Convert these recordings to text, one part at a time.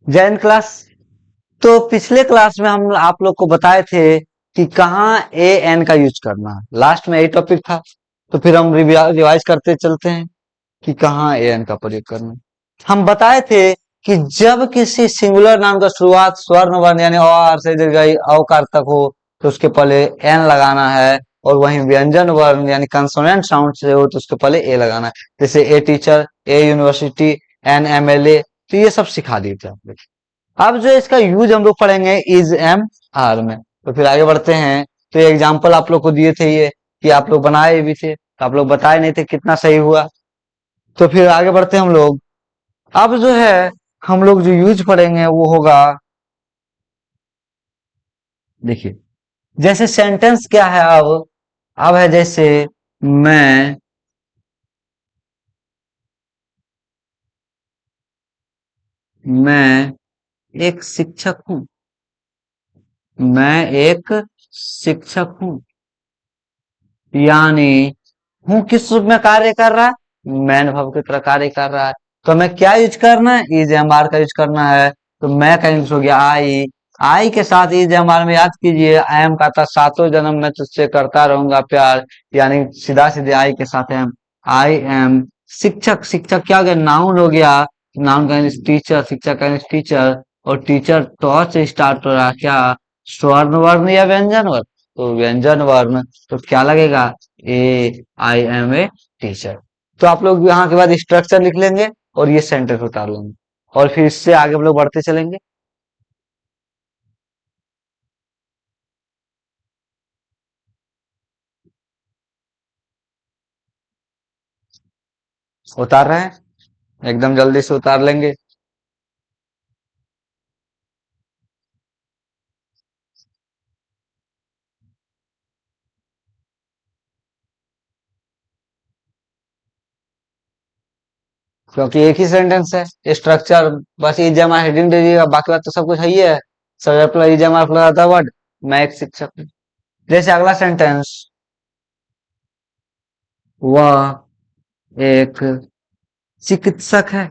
Jain class. तो पिछले class में हम आप लोग को बताए थे कि कहाँ ए एन का यूज करना है, लास्ट में यही टॉपिक था। तो फिर हम रिवाइज करते चलते हैं कि कहाँ ए एन का प्रयोग करना है। हम बताए थे कि जब किसी सिंगुलर नाम का शुरुआत स्वर्ण वर्ण यानी अ आर से दीर्घई औकार तक हो तो उसके पहले एन लगाना है, और वहीं व्यंजन वर्ण यानी कंसोनेंट साउंड से हो तो उसके पहले ए लगाना है। जैसे a teacher, A university, N MLA, तो ये सब सिखा दिए थे हम। अब जो इसका यूज हम लोग पढ़ेंगे इज एम आर में। तो फिर आगे बढ़ते हैं। तो ये एग्जाम्पल आप लोग को दिए थे, ये कि आप लोग बनाए भी थे, तो आप लोग बताए नहीं थे कितना सही हुआ। तो फिर आगे बढ़ते हैं हम लोग। अब जो है हम लोग जो यूज पढ़ेंगे वो होगा, देखिए जैसे सेंटेंस क्या है अब है जैसे मैं मैं एक शिक्षक हूँ। मैं एक शिक्षक हूँ, यानी हूँ किस रूप में कार्य कर रहा है, मैन भव की तरह कार्य कर रहा है। तो हमें क्या यूज करना है, इज एम आर का यूज करना है। तो मैं का यूज हो गया आई। आई के साथ इज एम आर में याद कीजिए, आई एम का था सातों जन्म मैं तुझसे करता रहूंगा प्यार, यानी सीधा सीधे आई के साथ एम। आई एम शिक्षक। शिक्षक क्या हो गया, नाउन हो गया। नाउन का टीचर, शिक्षक का टीचर, और टीचर तो से स्टार्ट हो रहा है क्या, स्वर्ण वर्ण या व्यंजन वर्ण। तो व्यंजन वर्ण, तो क्या लगेगा, ए आई एम ए टीचर। तो आप लोग यहाँ के बाद स्ट्रक्चर लिख लेंगे और ये सेंटेंस उतार लेंगे, और फिर इससे आगे हम लोग बढ़ते चलेंगे। उतार रहे हैं, एकदम जल्दी से उतार लेंगे। क्योंकि एक ही सेंटेंस है, स्ट्रक्चर बस ई जमा हेडिंग दे दीजिएगा, बाकी बात तो सब कुछ है ही है। सब्जेक्ट प्लस ई जमा प्लस अदर वर्ड, मैं एक शिक्षक हूँ। जैसे अगला सेंटेंस, वह एक चिकित्सक है।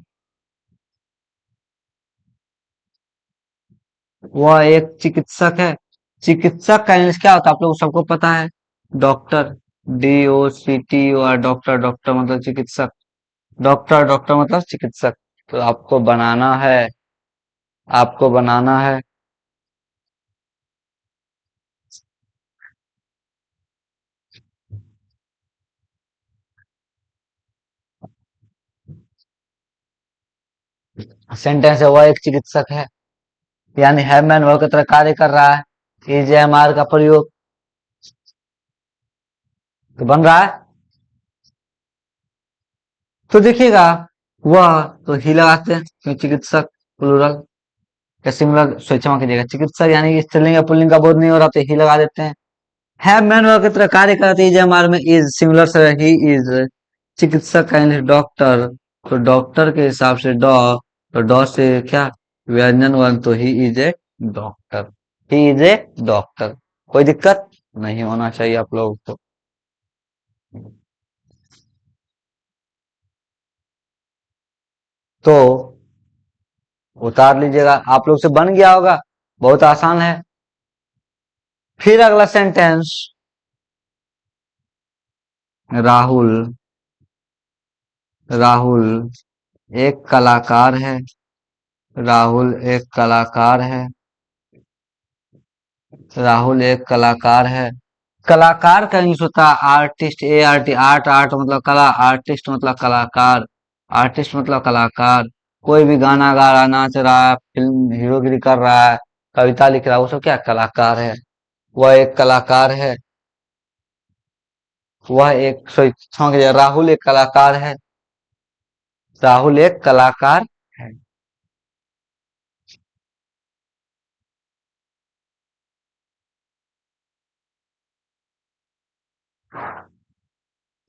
वह एक चिकित्सक है। चिकित्सक का इंग्लिश क्या होता है आप लोग सबको पता है, doctor. D O C T O R, doctor. Doctor मतलब चिकित्सक। डॉक्टर, डॉक्टर मतलब चिकित्सक। तो आपको बनाना है सेंटेंस है वह एक चिकित्सक है, यानी है मैन वर्ब की तरह कार्य कर रहा है। इज एम आर का प्रयोग तो बन रहा है। तो देखिएगा, वह तो ही लगाते हैं क्योंकि चिकित्सक प्लूरल या सिंगुलर स्वेच्छा कीजिएगा। चिकित्सक यानी स्त्रीलिंग या पुल्लिंग का बोध नहीं हो रहा तो ही लगा देते हैं। है मैन वर्ब की तरह कार्य करते इज एम आर में इज सिंगुलर से ही इज। चिकित्सक का इंग्लिश डॉक्टर, तो डॉक्टर के हिसाब से डॉ, तो डॉ से क्या, व्यंजन वर्ण, तो he is a doctor. He is a doctor. कोई दिक्कत नहीं होना चाहिए आप लोगों को। तो उतार लीजिएगा, आप लोग से बन गया होगा, बहुत आसान है। फिर अगला सेंटेंस, राहुल। राहुल एक कलाकार है। राहुल एक कलाकार है। राहुल एक कलाकार है। कलाकार का इंग्लिश होता है artist, A R T. Art, art मतलब कला, आर्टिस्ट मतलब कलाकार। आर्टिस्ट मतलब कलाकार। कोई भी गाना गा रहा है, नाच रहा है, फिल्म हीरोगिरी कर रहा है, कविता लिख रहा है, वो सब क्या कलाकार है। वह एक कलाकार है। वह एक सॉरी क्षमा कीजिए, राहुल एक कलाकार है। राहुल एक कलाकार है।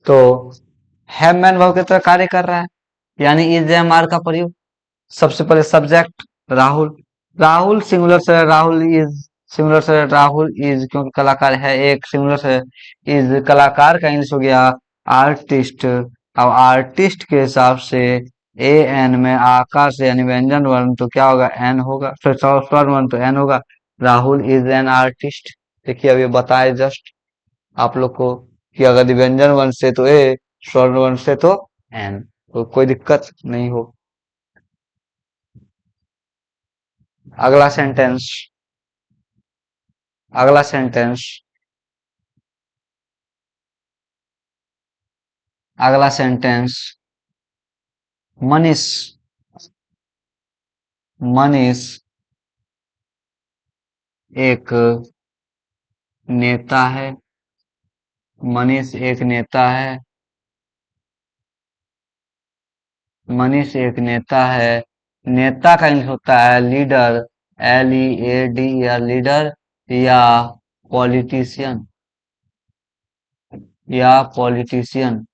तो है मैन भाव की तरह कार्य कर रहा है, यानी इज एम आर का प्रयोग। सबसे पहले सब्जेक्ट राहुल। राहुल सिंगुलर से राहुल इज, सिंगुलर से राहुल इज क्योंकि कलाकार है एक, सिंगुलर से इज, कलाकार का इंग्लिश हो गया आर्टिस्ट। अब आर्टिस्ट के हिसाब से ए एन में आकाश यानी व्यंजन वर्ण तो क्या होगा, एन होगा, फिर स्वर वर्ण तो एन होगा। Rahul is an artist. देखिए अब ये बताए जस्ट आप लोग को कि अगर व्यंजन वर्ण से तो ए, स्वर्ण वर्ण से तो एन, तो कोई दिक्कत नहीं हो। अगला सेंटेंस, अगला सेंटेंस, अगला सेंटेंस। मनीष, मनीष एक नेता है। मनीष एक नेता है। मनीष एक नेता है। नेता का इंग्लिश होता है लीडर, LEAD या लीडर, या पॉलिटिशियन, या पॉलिटिशियन।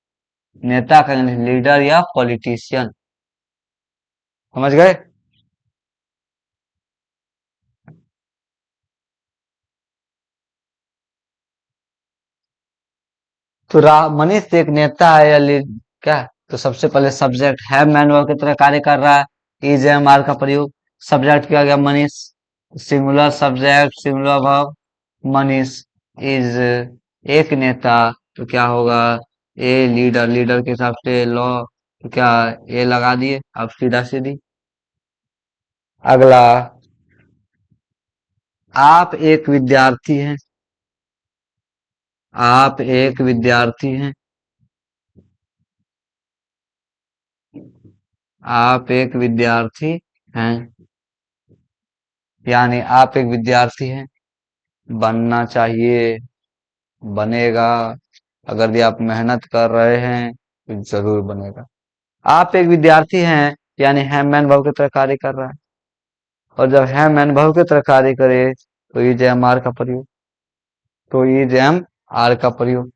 नेता का इंग्लिश लीडर या पॉलिटिशियन। समझ गए? तो मनीष एक नेता है या लीड क्या, तो सबसे पहले सब्जेक्ट है मैन वर्ब की तरह कार्य कर रहा है, इज एम आर का प्रयोग। सब्जेक्ट क्या गया, Manish. Singular subject singular verb, Manish is एक नेता, तो क्या होगा, ए लीडर, लीडर के हिसाब से लॉ, तो क्या ए लगा दिए अब सीधा सीधी। अगला, आप एक विद्यार्थी हैं। आप एक विद्यार्थी हैं। आप एक विद्यार्थी हैं, यानी आप एक विद्यार्थी हैं। बनना चाहिए, बनेगा। अगर भी आप मेहनत कर रहे हैं तो जरूर बनेगा। आप एक विद्यार्थी हैं यानी है मैन भाव की तरह कार्य कर रहा है, और जब है मैन भाव की तरह कार्य करे तो इज एम आर का प्रयोग, तो इज एम आर का प्रयोग।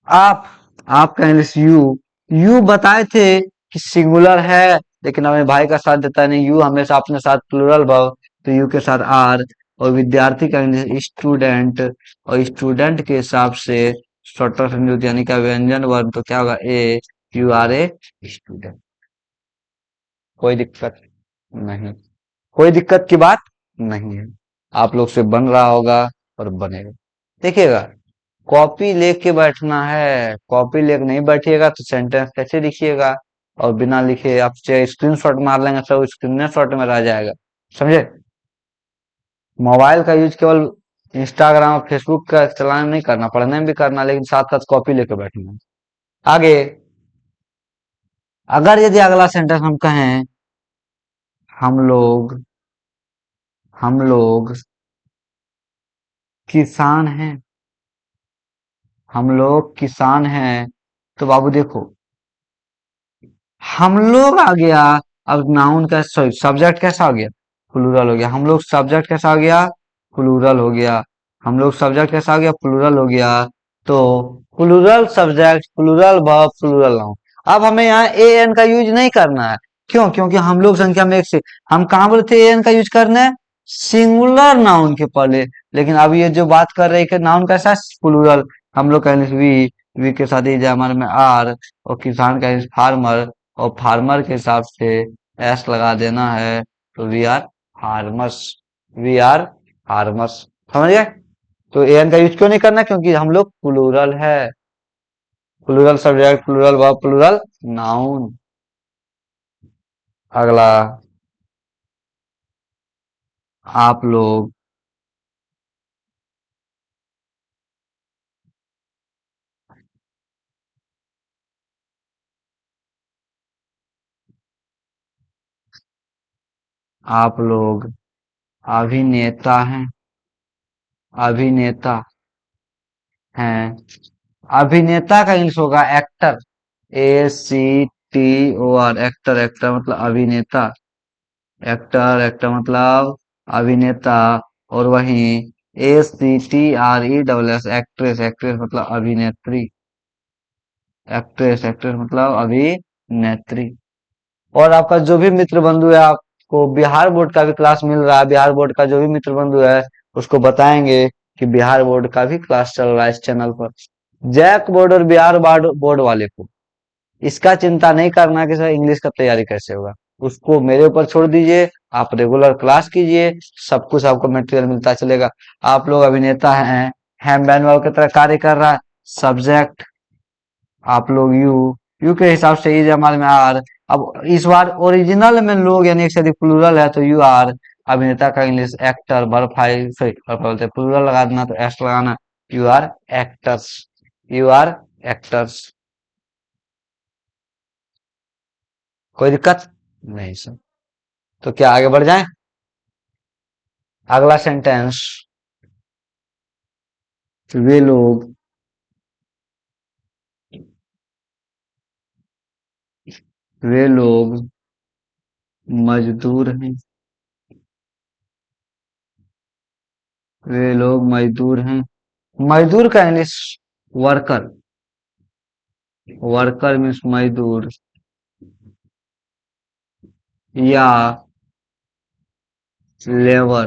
आप, आपका इंग्लिश यू। यू बताए थे कि सिंगुलर है, लेकिन हमें भाई का साथ देता नहीं, यू हमेशा अपने साथ प्लूरल भाव, तो यू के साथ आर। और विद्यार्थी का इंग्लिश स्टूडेंट, और स्टूडेंट के हिसाब से शॉर्टर संयुक्त यानी का व्यंजन वर्ण तो क्या होगा, ए, यू आर ए स्टूडेंट। कोई दिक्कत नहीं, कोई दिक्कत की बात नहीं है। आप लोग से बन रहा होगा और बनेगा। देखिएगा, कॉपी लेके बैठना है, कॉपी लेके नहीं बैठिएगा तो सेंटेंस कैसे लिखिएगा, और बिना लिखे आप चाहे स्क्रीनशॉट मार लेंगे तो स्क्रीनशॉट में रह जाएगा। समझे? मोबाइल का यूज केवल इंस्टाग्राम और फेसबुक का चलाना नहीं करना, पढ़ने में भी करना, लेकिन साथ साथ कॉपी लेके बैठना है। आगे, अगर यदि अगला सेंटेंस हम कहें, हम लोग, हम लोग किसान हैं, हम लोग किसान हैं, तो बाबू देखो, हम लोग आ गया। अब नाउन का, सॉरी सब्जेक्ट कैसा हो गया, प्लूरल हो गया। हम लोग सब्जेक्ट कैसा हो गया, प्लूरल हो गया। हम लोग सब्जेक्ट कैसा हो गया, प्लूरल हो गया। तो plural subject, plural verb, plural noun. अब हमें यहाँ ए एन का यूज नहीं करना है। क्यों? क्योंकि हम लोग संख्या में एक से, हम कहाँ बोले थे ए एन का यूज करना है, सिंगुलर नाउन के पहले। लेकिन अब ये जो बात कर रहे हैं कि नाउन कैसा, प्लूरल, हम लोग कहेंगे वी के साथ ही जमर में आर, और किसान का फार्मर, और फार्मर के हिसाब से एस लगा देना है, तो we are farmers, we are farmers. समझ गए? तो एन का यूज क्यों नहीं करना, क्योंकि हम लोग प्लूरल है। Plural subject, plural verb, plural noun. अगला, आप लोग, आप लोग अभिनेता हैं, अभिनेता हैं। अभिनेता का इंग्लिश होगा एक्टर, ACTOR, एक्टर, एक्टर मतलब अभिनेता। एक्टर, एक्टर मतलब अभिनेता। और वहीं ACTRESS, एक्ट्रेस, एक्ट्रेस मतलब अभिनेत्री। एक्ट्रेस, एक्ट्रेस मतलब अभिनेत्री। और आपका जो भी मित्र बंधु है, आपको बिहार बोर्ड का भी क्लास मिल रहा है, बिहार बोर्ड का जो भी मित्र बंधु है उसको बताएंगे कि बिहार बोर्ड का भी क्लास चल रहा है इस चैनल पर। जैक बोर्ड और बिहार बोर्ड वाले को इसका चिंता नहीं करना कि सर इंग्लिश का तैयारी कैसे होगा, उसको मेरे ऊपर छोड़ दीजिए। आप रेगुलर क्लास कीजिए, सब कुछ आपको मटेरियल मिलता चलेगा। आप लोग अभिनेता हैं, मैनुअल की तरह कार्य कर रहा है। सब्जेक्ट आप लोग यू के हिसाब से इज हमारे में आर। अब इस बार ओरिजिनल में लोग यानी एक से अधिक प्लूरल है तो यू आर। अभिनेता का English actor, verb file sorry बोलते प्लूरल लगा देना तो एस लगाना। You are actors, you are actors. कोई दिक्कत नहीं सर। तो क्या आगे बढ़ जाएं? अगला सेंटेंस, वे लोग, वे लोग मजदूर हैं, वे लोग मजदूर हैं। मजदूर का इंग्लिश वर्कर, वर्कर मीन्स मजदूर, या लेबर,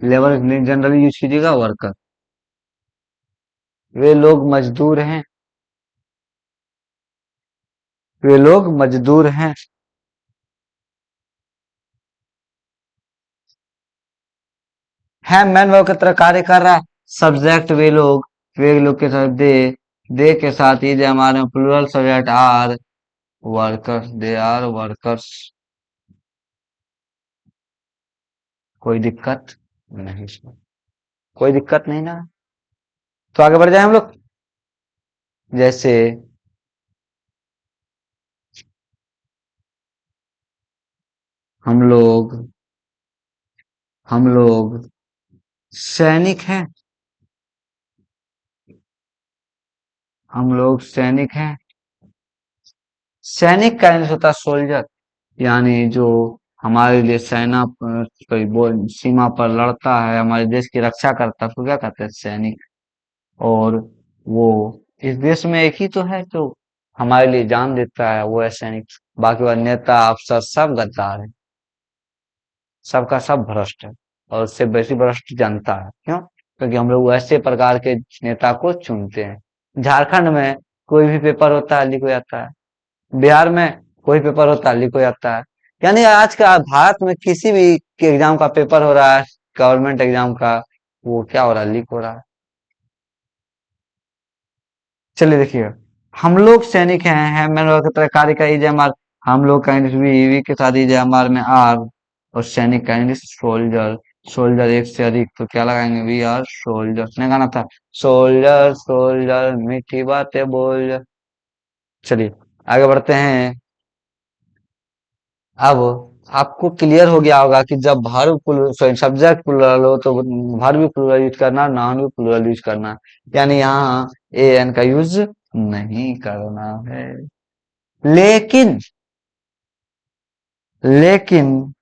लेबर जनरली यूज कीजिएगा वर्कर। वे लोग मजदूर हैं, वे लोग मजदूर हैं। है मैन वर्ब की तरह कार्य कर रहा है। सब्जेक्ट वे लोग के साथ दे के साथ ही हमारे plural subject are workers, they are workers. कोई दिक्कत नहीं सर, कोई दिक्कत नहीं ना। तो आगे बढ़ जाए हम लोग। जैसे हम लोग, हम लोग सैनिक हैं, हम लोग सैनिक हैं। सैनिक का इंग्लिश होता है सोल्जर, यानी जो हमारे लिए सेना कोई सीमा पर लड़ता है, हमारे देश की रक्षा करता है, उसको क्या कहते हैं? सैनिक। और वो इस देश में एक ही तो है जो हमारे लिए जान देता है, वो है सैनिक। बाकी वो नेता अफसर सब गद्दार है, सबका सब भ्रष्ट है। और उससे बेसी भ्रष्ट जनता है। क्यों? क्योंकि हम लोग ऐसे प्रकार के नेता को चुनते हैं। झारखंड में कोई भी पेपर होता है लीक हो जाता है, बिहार में कोई पेपर होता है लीक हो जाता है। यानी आज का भारत में किसी भी एग्जाम का पेपर हो रहा है, गवर्नमेंट एग्जाम का, वो क्या हो रहा है? लीक हो रहा है। चलिए देखिए, हम लोग सैनिक हैं मैंने की तरह कार्य का EJMR। हम लोग का इंग्लिश भी वी के साथ EJMR में आर। और सैनिक का इंग्लिश सोल्जर, सोल्जर एक से अधिक तो क्या लगाएंगे? We are soldier. ने गाना था, सोल्जर सोल्जर मीठी बातें बोल। चलिए आगे बढ़ते हैं। अब आपको क्लियर हो गया होगा कि जब वर्ब सॉरी सब्जेक्ट प्लूरल हो तो वर्ब भी प्लूरल यूज करना, नाउन भी प्लूरल यूज करना। यानी यहाँ एन का यूज नहीं करना है। लेकिन, लेकिन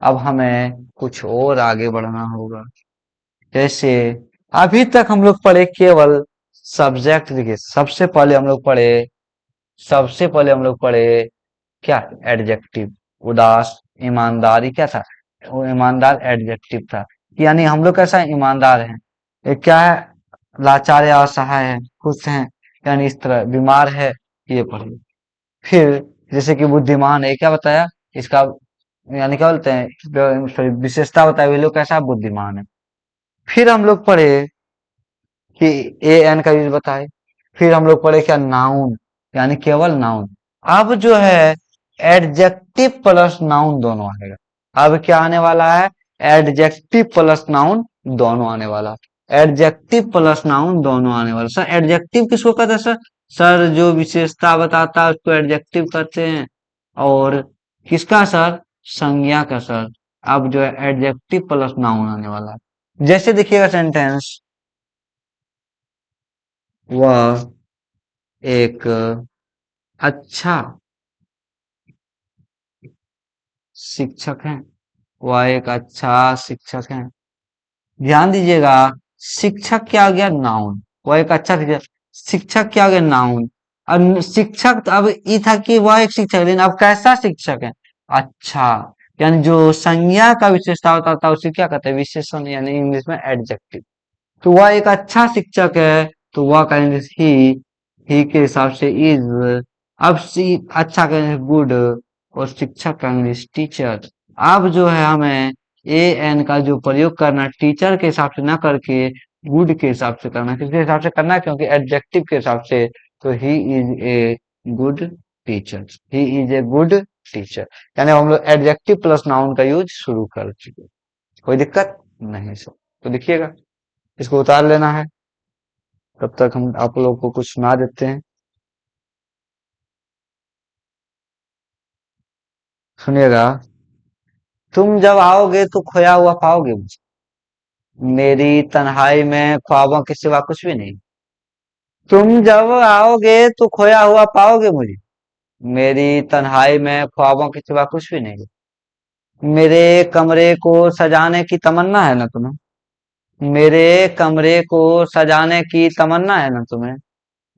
अब हमें कुछ और आगे बढ़ना होगा। जैसे अभी तक हम लोग पढ़े केवल सब्जेक्ट। देखिए सबसे पहले हम लोग पढ़े क्या? एडजेक्टिव। उदास, ईमानदारी क्या था? वो ईमानदार एडजेक्टिव था। यानी हम लोग कैसा ईमानदार हैं? ये क्या है? लाचार या असहाय है, खुश हैं, यानी इस तरह बीमार है, ये पढ़िए। फिर जैसे कि बुद्धिमान है, क्या बताया इसका? यानी क्या बोलते हैं, सॉरी विशेषता बताया, वे लोग कैसा बुद्धिमान है। फिर हम लोग पढ़े कि ए एन का यूज बताए। फिर हम लोग पढ़े क्या? नाउन, यानी केवल नाउन। अब जो है एडजेक्टिव प्लस नाउन दोनों आएगा। अब क्या आने वाला है? एडजेक्टिव प्लस नाउन दोनों आने वाला। एडजेक्टिव प्लस नाउन दोनों आने वाला। सर एडजेक्टिव किसको कहते हैं सर? सर जो विशेषता बताता है उसको एडजेक्टिव कहते हैं। और किसका सर? संज्ञा का सर। अब जो है एडजेक्टिव प्लस नाउन आने वाला है। जैसे देखिएगा सेंटेंस, वह एक अच्छा शिक्षक है, वह एक अच्छा शिक्षक है। ध्यान दीजिएगा, शिक्षक क्या हो गया? नाउन। वह एक अच्छा शिक्षक, शिक्षक क्या हो गया? नाउन। अब शिक्षक तो अब ये था कि वह एक शिक्षक, लेकिन अब कैसा शिक्षक है? अच्छा। यानी जो संज्ञा का विशेषता होता था उसे क्या कहते हैं? विशेषण, यानी इंग्लिश में एडजेक्टिव। तो वह एक अच्छा शिक्षक है, तो वह का इंग्लिश ही के हिसाब से इज अब सी अच्छा का इंग्लिश गुड और शिक्षक का इंग्लिश टीचर। अब जो है हमें ए एन का जो प्रयोग करना टीचर के हिसाब से ना करके गुड के हिसाब से करना है। किसके हिसाब से करना है? क्योंकि एडजेक्टिव के हिसाब से। तो he is a good teacher. He is a good teacher. यानी हम लोग एडजेक्टिव प्लस नाउन का यूज शुरू कर चुके। कोई दिक्कत नहीं सर। तो देखिएगा, इसको उतार लेना है। तब तक हम आप लोग को कुछ सुना देते हैं। सुनिएगा। तुम जब आओगे तो खोया हुआ पाओगे मुझे। मेरी तन्हाई में ख्वाबों के सिवा कुछ भी नहीं। तुम जब आओगे तो खोया हुआ पाओगे मुझे। मेरी तन्हाई में ख्वाबों के सिवा कुछ भी नहीं। मेरे कमरे को सजाने की तमन्ना है ना तुम्हें। मेरे कमरे को सजाने की तमन्ना है ना तुम्हें।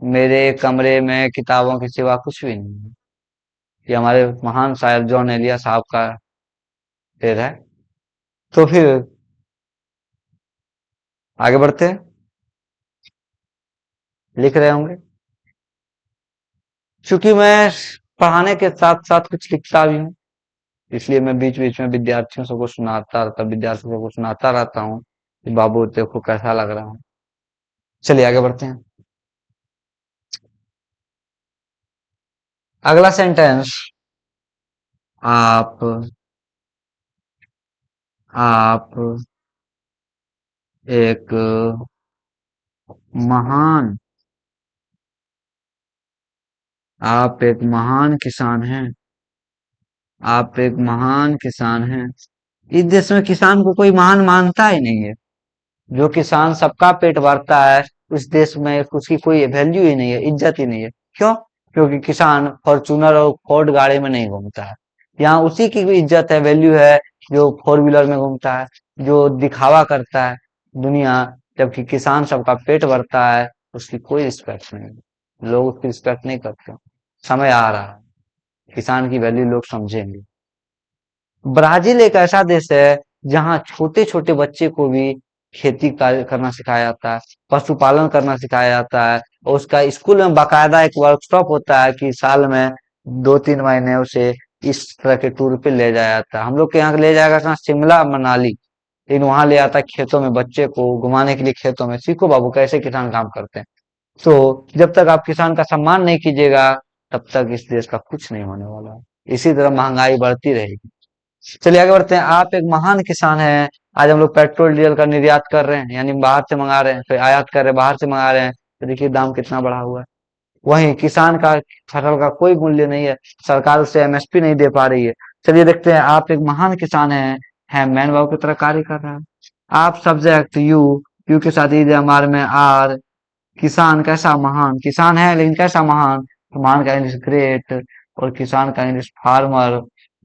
मेरे कमरे में किताबों के सिवा कुछ भी नहीं है। ये हमारे महान शायर जॉन एलिया साहब का शेर है। तो फिर आगे बढ़ते हैं। लिख रहे होंगे। चूंकि मैं पढ़ाने के साथ साथ कुछ लिखता भी हूँ, इसलिए मैं बीच बीच में विद्यार्थियों सबको विद्यार्थियों को सुनाता रहता हूँ कि बाबू देखो कैसा लग रहा है। चलिए आगे बढ़ते हैं। अगला सेंटेंस। आप आप एक महान आप एक महान किसान हैं। आप एक महान किसान हैं। इस देश में किसान को कोई महान मानता ही नहीं है। जो किसान सबका पेट भरता है, उस देश में उसकी कोई वैल्यू ही नहीं है, इज्जत ही नहीं है। क्यों? क्योंकि किसान फॉर्चूनर और फोर्ड गाड़ी में नहीं घूमता है। यहाँ उसी की भी इज्जत है, वैल्यू है, जो फोर व्हीलर में घूमता है, जो दिखावा करता है दुनिया। जबकि किसान सबका पेट भरता है, उसकी कोई रिस्पेक्ट नहीं है। लोग उसकी रिस्पेक्ट नहीं करते। समय आ रहा है, किसान की वैल्यू लोग समझेंगे। ब्राजील एक ऐसा देश है जहाँ छोटे छोटे बच्चे को भी खेती कार्य करना सिखाया जाता है, पशुपालन करना सिखाया जाता है। और उसका स्कूल में बाकायदा एक वर्कशॉप होता है कि साल में 2-3 महीने उसे इस तरह के टूर पे ले जाया जाता है। हम लोग के यहाँ ले जाएगा कहाँ? शिमला मनाली। लेकिन वहां ले आता है खेतों में, बच्चे को घुमाने के लिए खेतों में, सीखो बाबू कैसे किसान काम करते हैं। तो जब तक आप किसान का सम्मान नहीं कीजिएगा, तब तक इस देश का कुछ नहीं होने वाला है। इसी तरह महंगाई बढ़ती रहेगी। चलिए आगे बढ़ते हैं। आप एक महान किसान हैं। आज हम लोग पेट्रोल डीजल का निर्यात कर रहे हैं, यानी बाहर से मंगा रहे हैं, फिर आयात कर रहे हैं, बाहर से मंगा रहे हैं। तो देखिए दाम कितना बढ़ा हुआ है। वहीं किसान का फसल का कोई मूल्य नहीं है। सरकार उसे एमएसपी नहीं दे पा रही है। चलिए देखते हैं। आप एक महान किसान हैं, है मैन बाबू की तरह कार्य कर रहा है। आप सब्जेक्ट यू, यू के साथ ईद हमारे में आर। किसान कैसा? महान किसान है, लेकिन कैसा महान? तो महान का इंग्लिश ग्रेट, और किसान का इंग्लिश फार्मर।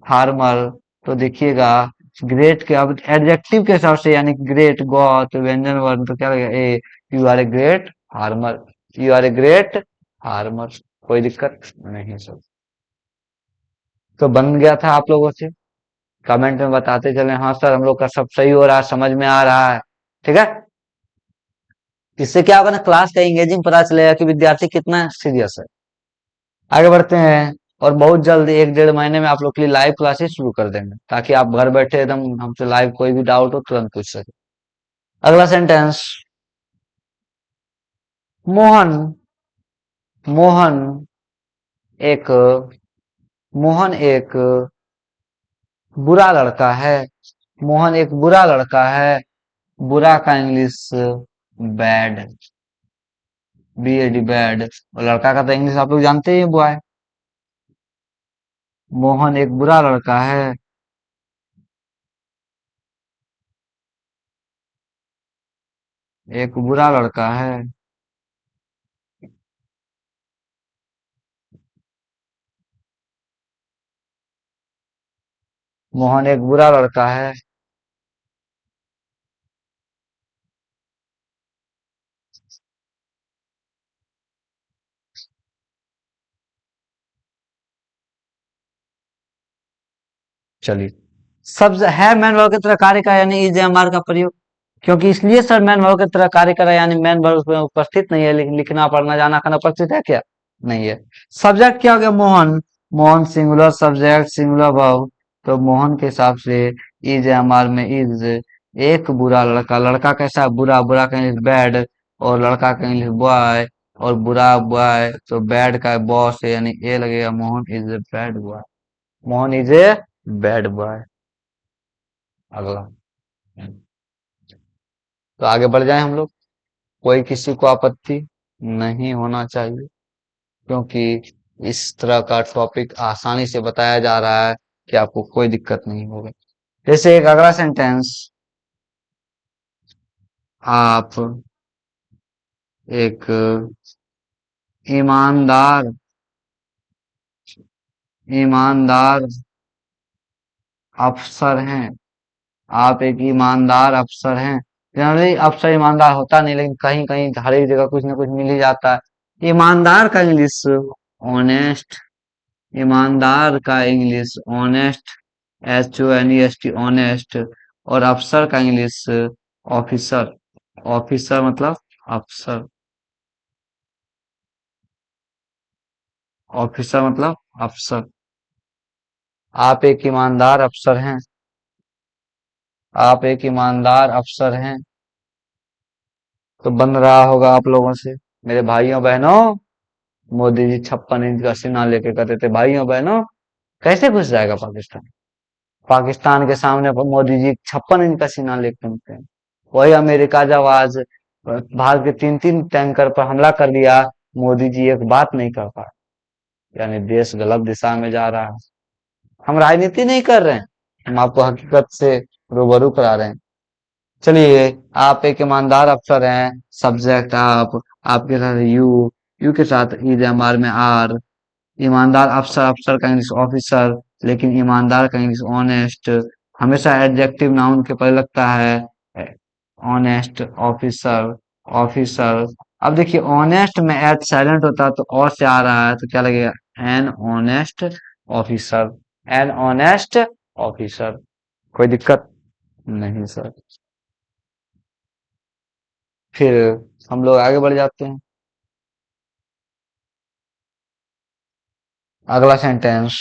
फार्मर। तो देखिएगा, ग्रेट के अब एडजेक्टिव के हिसाब से, यानी ग्रेट गॉट व्यंजन वर्ण, तो क्या लगेगा? A. You are a great farmer. You are a great farmer. कोई दिक्कत नहीं सर। तो बन गया था आप लोगों से। कमेंट में बताते चले, हाँ सर हम लोग का सब सही हो रहा है, समझ में आ रहा है। ठीक है। इससे क्या होगा ना, क्लास का एंगेजिंग पता चलेगा कि विद्यार्थी कितना सीरियस है। आगे बढ़ते हैं। और बहुत जल्द 1-1.5 महीने में आप लोग के लिए लाइव क्लासेस शुरू कर देंगे, ताकि आप घर बैठे एकदम हमसे लाइव कोई भी डाउट हो तुरंत पूछ सके। अगला सेंटेंस। मोहन। मोहन एक मोहन एक बुरा लड़का है। मोहन एक बुरा लड़का है। बुरा का इंग्लिश बैड। BAD bad. और लड़का का तो इंग्लिश आप लोग जानते ही बॉय। मोहन एक बुरा लड़का है। एक बुरा लड़का है। मोहन एक बुरा लड़का है। चलिए। शब्द है मैन वर्ब की तरह कार्य करा, यानी इज एम आर का प्रयोग। क्योंकि इसलिए सर मैन वर्ब की तरह कार्य करा, यानी मैन वर्ब उसमें उपस्थित नहीं है, लेकिन लिखना पढ़ना जाना खाना उपस्थित है क्या? नहीं है। सब्जेक्ट क्या हो गया? Mohan. Mohan singular subject singular verb. तो मोहन के हिसाब से इज एमआर में इज एक बुरा लड़का। लड़का कैसा है? बुरा। बुरा का इंग्लिश बैड, और लड़का का इंग्लिश बॉय, और बुरा बॉय, तो बैड का बॉस है, यानी ए लगेगा। Mohan is a bad boy. Mohan is a bad boy. अगला, तो आगे बढ़ जाए हम लोग। कोई किसी को आपत्ति नहीं होना चाहिए, क्योंकि इस तरह का टॉपिक आसानी से बताया जा रहा है कि आपको कोई दिक्कत नहीं होगा। जैसे एक अगला सेंटेंस, आप एक ईमानदार ईमानदार अफसर हैं। आप एक ईमानदार अफसर हैं। जनरली अफसर ईमानदार होता नहीं, लेकिन कहीं कहीं हर एक जगह कुछ ना कुछ मिल ही जाता है। ईमानदार का इंग्लिश ऑनेस्ट। ईमानदार का इंग्लिश ऑनेस्ट, HONEST, ऑनेस्ट। और अफसर का इंग्लिश ऑफिसर। ऑफिसर मतलब अफसर। ऑफिसर मतलब अफसर। आप एक ईमानदार अफसर हैं। आप एक ईमानदार अफसर हैं। तो बन रहा होगा आप लोगों से। मेरे भाइयों बहनों, मोदी जी 56 इंच का सीना लेके कहते थे, भाइयों बहनों कैसे घुस जाएगा पाकिस्तान? पाकिस्तान के सामने पर मोदी जी 56 इंच का सीना लेके घूमते हैं। वही अमेरिका जब आज भारत के 3 3 टैंकर पर हमला कर दिया, मोदी जी एक बात नहीं कर पाए। यानी देश गलत दिशा में जा रहा है। हम राजनीति नहीं कर रहे हैं, हम आपको हकीकत से रूबरू करा रहे हैं। चलिए, आप एक ईमानदार अफसर हैं। सब्जेक्ट आप, आपके साथ यू, यू के साथ इज एमआर में आर। ईमानदार अफसर, अफसर का इंग्लिश ऑफिसर, लेकिन ईमानदार का इंग्लिश ऑनेस्ट। हमेशा एडजेक्टिव नाउन के पहले लगता है ऑनेस्ट, ऑफिसर, ऑफिसर। अब देखिए, ऑनेस्ट में एच साइलेंट होता है, तो और से आ रहा है, तो क्या लगेगा? An honest officer. An honest officer. कोई दिक्कत नहीं सर। फिर हम लोग आगे बढ़ जाते हैं। अगला सेंटेंस,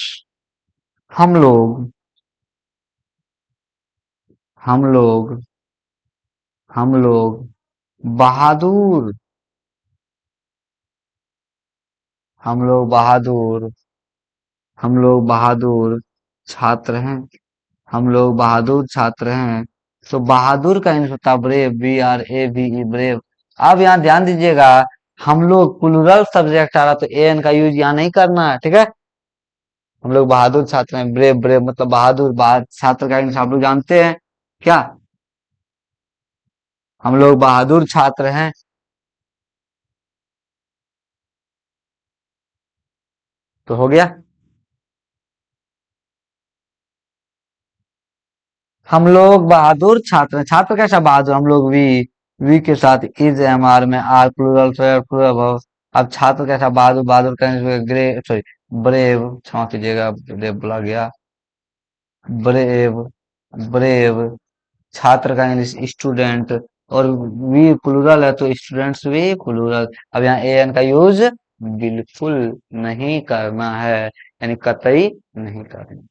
हम लोग हम लोग हम लोग बहादुर हम लोग बहादुर हम लोग बहादुर छात्र हैं। हम लोग बहादुर छात्र हैं। तो बहादुर का इंग्लिश होता है ब्रेव, BRAVE, ब्रेव। अब यहाँ ध्यान दीजिएगा, हम लोग प्लूरल सब्जेक्ट आ रहा, तो एन का यूज यहाँ नहीं करना है, ठीक है? हम लोग बहादुर छात्र हैं। ब्रेव, ब्रेव मतलब बहादुर। छात्र का इंग्लिश आप लोग जानते हैं क्या? हम लोग बहादुर छात्र हैं। तो हो गया। हम लोग बहादुर छात्र हैं। छात्र कैसा बहादुर? हम लोग वी के साथ इज एमआर में आर, प्लूरल प्लूरल भाव। अब छात्र कैसा बहादुर? बहादुर का ग्रे, सॉरी, ब्रेव, क्षमा कीजिएगा, ब्रेव बोला गया। Brave, brave. छात्र का इंग्लिश स्टूडेंट, और वी प्लूरल है, तो स्टूडेंट्स भी प्लूरल। अब यहाँ एन का यूज बिल्कुल नहीं करना है, यानी कतई नहीं करना।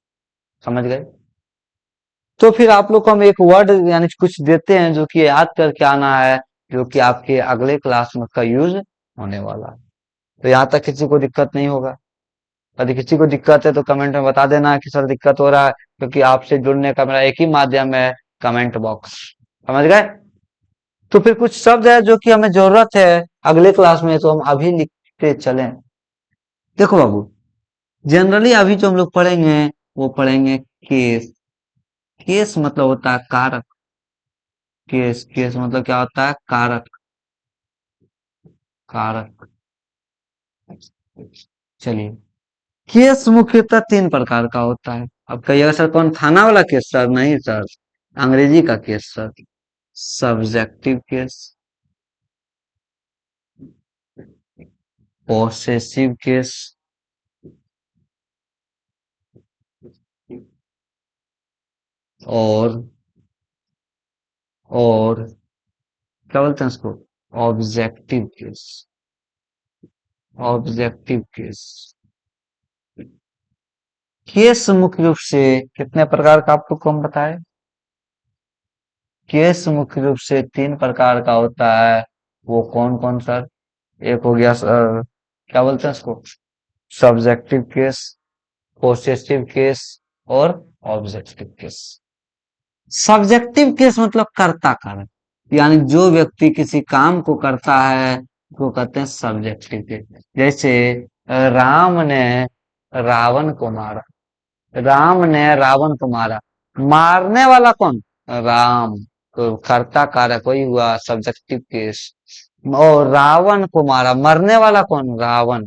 समझ गए? तो फिर आप लोग को हम एक वर्ड यानी कुछ देते हैं, जो कि याद करके आना है, जो कि आपके अगले क्लास में उसका यूज होने वाला है। तो यहाँ तक किसी को दिक्कत नहीं होगा। यदि किसी को दिक्कत है तो कमेंट में बता देना कि सर दिक्कत हो रहा है, क्योंकि आपसे जुड़ने का मेरा एक ही माध्यम है, कमेंट बॉक्स। समझ गए? तो फिर कुछ शब्द है जो कि हमें जरूरत है अगले क्लास में, तो हम अभी लिखते चलें। देखो बाबू, जनरली अभी जो हम लोग पढ़ेंगे, वो पढ़ेंगे केस। केस मतलब होता है कारक। केस, केस मतलब क्या होता है? कारक, कारक। चलिए, केस मुख्यतः 3 प्रकार का होता है। अब कहिएगा सर कौन? थाना वाला केस? सर नहीं सर, अंग्रेजी का case sir. Subjective case, possessive case, और और क्या बोलते हैं उसको? Objective case. Objective case. Case मुख्य रूप से कितने प्रकार का आप लोग को हम बताए? केस मुख्य रूप से तीन प्रकार का होता है। वो कौन कौन सर? एक हो गया सर, क्या बोलते हैं इसको, सब्जेक्टिव केस, पोसेसिव केस और ऑब्जेक्टिव केस। सब्जेक्टिव केस मतलब कर्ता कारक, यानी जो व्यक्ति किसी काम को करता है वो कहते हैं सब्जेक्टिव केस। जैसे राम ने रावण को मारा, राम ने रावण को मारा, मारने वाला कौन? राम। तो कर्ता कारक वही हुआ सब्जेक्टिव केस। और रावण को मारा, मरने वाला कौन? रावण।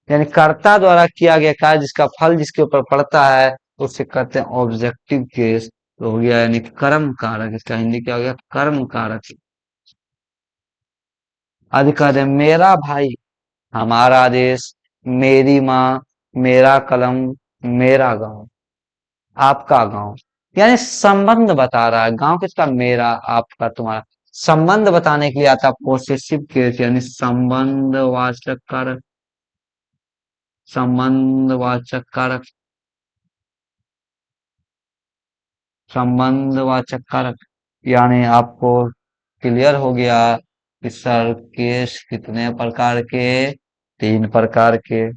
यानी कर्ता द्वारा किया गया कार्य जिसका फल जिसके ऊपर पड़ता है उसे कहते हैं ऑब्जेक्टिव केस। तो हो गया यानी कर्म कारक, इसका हिंदी क्या हो गया? कर्म कारक। अधिकार है मेरा भाई, हमारा देश, मेरी माँ, मेरा कलम, मेरा गांव, आपका गांव। यानी संबंध बता रहा है। गांव किसका? मेरा, आपका, तुम्हारा। संबंध बताने के लिए आता है पोसेसिव केस, यानी संबंधवाचक कारक, संबंधवाचक कारक, संबंधवाचक कारक। यानी आपको क्लियर हो गया कि सर केस कितने प्रकार के? तीन प्रकार के।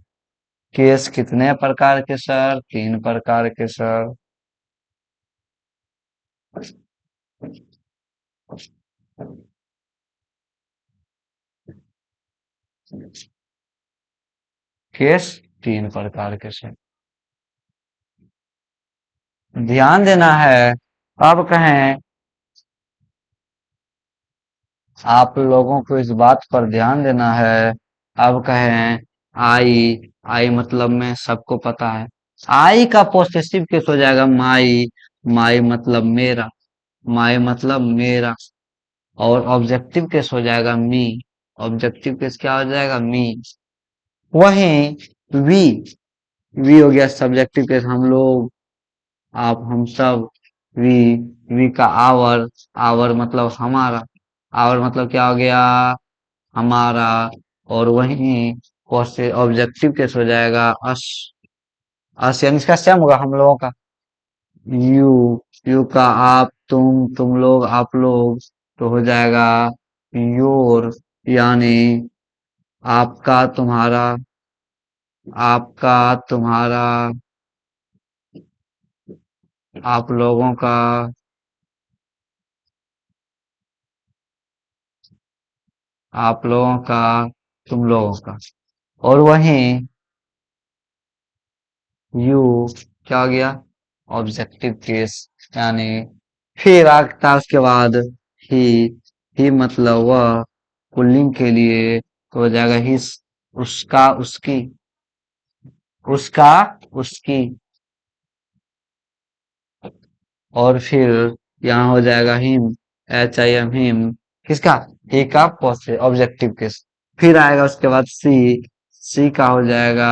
केस कितने प्रकार के सर? तीन प्रकार के सर। केस तीन प्रकार के सर। ध्यान देना है। अब कहें, आप लोगों को इस बात पर ध्यान देना है। अब कहें आई, आई मतलब में सबको पता है। आई का पोसेसिव केस हो जाएगा माई, माई मतलब मेरा, माई मतलब मेरा। और ऑब्जेक्टिव केस हो जाएगा मी, ऑब्जेक्टिव केस क्या हो जाएगा? मी। वहीं वी, वी हो गया सब्जेक्टिव केस, हम लोग, आप, हम सब। वी, वी का आवर, आवर मतलब हमारा, आवर मतलब क्या हो गया? हमारा। और वहीं से ऑब्जेक्टिव केस हो जाएगा अस, अस यानी इसका सेम होगा हम लोगों का। यू, यू का आप, तुम लोग, आप लोग। तो हो जाएगा योर, यानी आपका, तुम्हारा, आपका, तुम्हारा, आप लोगों का, आप लोगों का, तुम लोगों का। और वहीं यू क्या हो गया? Objective case. यानी फिर आता उसके बाद ही, ही मतलब वह, पुल्लिंग के लिए तो हो जाएगा हिस, उसका, उसकी, उसका, उसकी। और फिर यहाँ हो जाएगा him, H I am him, किसका? ही का ऑब्जेक्टिव केस। फिर आएगा उसके बाद सी, सी का हो जाएगा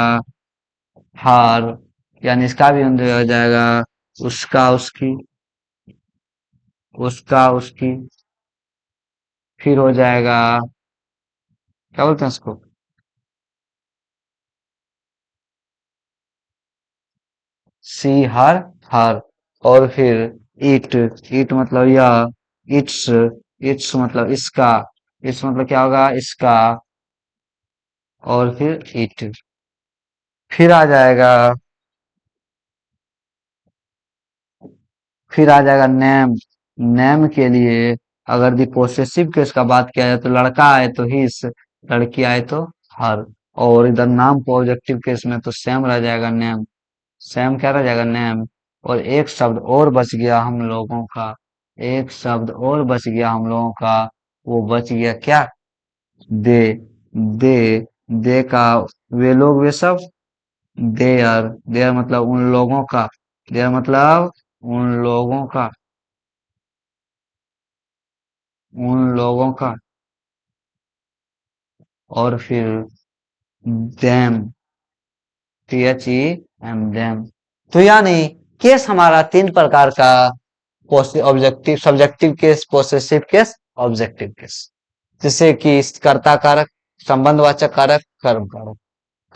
हार, यानी इसका भी अंदर हो जाएगा उसका, उसकी, उसका, उसकी। फिर हो जाएगा, क्या बोलते हैं इसको, सी हर, हर। और फिर इट, इट मतलब यह, इट्स, इट्स मतलब इसका, इट्स मतलब क्या होगा? इसका। और फिर इट। फिर आ जाएगा, फिर आ जाएगा नेम, नेम के लिए अगर दी पोसेसिव केस का बात किया जाए तो लड़का आए तो हिस, लड़की आए तो हर। और इधर नाम पॉजिटिव केस में तो सेम रह जाएगा नेम, सेम क्या रह जाएगा? नेम। और एक शब्द और बच गया हम लोगों का, एक शब्द और बच गया हम लोगों का। वो बच गया क्या? दे, दे, दे का वे लोग वे सब, देयर, देयर मतलब उन लोगों का, देयर मतलब उन लोगों का, उन लोगों का। और फिर them, T H E M, them. तो यानी केस हमारा तीन प्रकार का, objective, subjective case, possessive case, objective case. जैसे कि कर्ता कारक, संबंधवाचक कारक, कर्म कारक।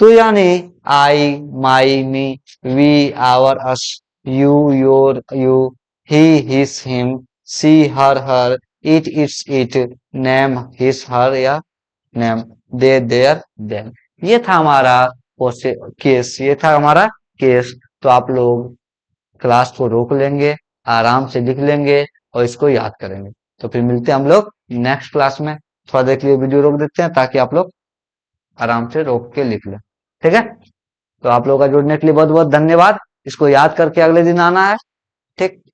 तो यानी I, my, me, we, our, us, you, your, you, he, his, him, she, her, it, its, it, name, his, her या नेम, दे, देयर, देम। ये था हमारा केस, ये था हमारा केस। तो आप लोग क्लास को रोक लेंगे, आराम से लिख लेंगे और इसको याद करेंगे। तो फिर मिलते हैं हम लोग नेक्स्ट क्लास में। थोड़ा देर के लिए वीडियो रोक देते हैं ताकि आप लोग आराम से रोक के लिख लें। ठीक है? तो आप लोगों का जुड़ने के लिए बहुत बहुत धन्यवाद। इसको याद करके अगले दिन आना है। ठीक।